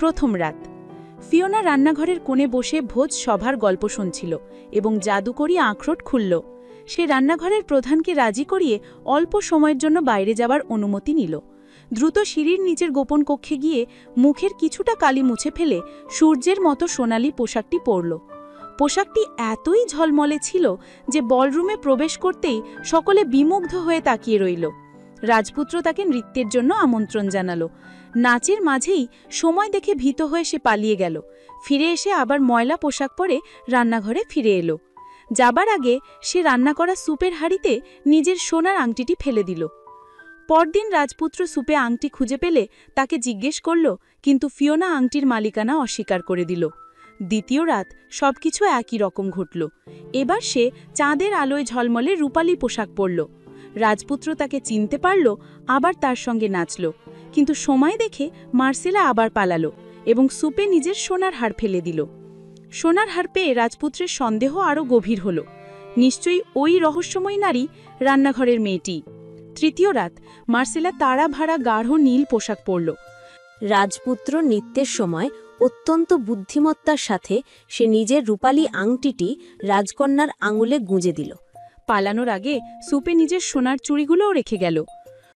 প্রথম রাত। ফিওনা রান্নাঘরের কোণে বসে ভোজ সভার গল্প শুনছিল এবং জাদুকরি আখরোট খুলল। সে রান্নাঘরের প্রধানকে রাজি করিয়ে অল্প সময়ের জন্য বাইরে যাওয়ার অনুমতি নিল। দ্রুত সিঁড়ির নিচের গোপন কক্ষে গিয়ে মুখের কিছুটা কালি মুছে ফেলে সূর্যের মতো সোনালি পোশাকটি পরল। পোশাকটি এতই ঝলমলে ছিল যে বলরুমে প্রবেশ করতেই সকলে বিমুগ্ধ হয়ে তাকিয়ে রইল। রাজপুত্র তাকে নৃত্যের জন্য আমন্ত্রণ জানালো। নাচের মাঝেই সময় দেখে ভীত হয়ে সে পালিয়ে গেল। ফিরে এসে আবার ময়লা পোশাক পরে রান্নাঘরে ফিরে এলো। যাবার আগে সে রান্না করা স্যুপের হাঁড়িতে নিজের সোনার আংটিটি ফেলে দিল। পরদিন রাজপুত্র স্যুপে আংটি খুঁজে পেলে তাকে জিজ্ঞেস করল, কিন্তু ফিওনা আংটির মালিকানা অস্বীকার করে দিল। দ্বিতীয় রাত সবকিছু একই রকম ঘটল। এবার সে চাঁদের আলোয় ঝলমলে রূপালী পোশাক পরল। রাজপুত্র তাকে চিনতে পারল, আবার তার সঙ্গে নাচল। কিন্তু সময় দেখে মার্সেলা আবার পালালো এবং স্যুপে নিজের সোনার হার ফেলে দিল। সোনার হার পেয়ে রাজপুত্রের সন্দেহ আরও গভীর হল। নিশ্চয়ই ওই রহস্যময় নারী রান্নাঘরের মেয়েটি। তৃতীয় রাত মার্সেলা তারা ভাড়া গাঢ় নীল পোশাক পরল। রাজপুত্র নৃত্যের সময় অত্যন্ত বুদ্ধিমত্তার সাথে সে নিজের রূপালী আংটিটি রাজকন্যার আঙুলে গুঁজে দিল। পালানোর আগে স্যুপে নিজের সোনার চুড়িগুলোও রেখে গেল।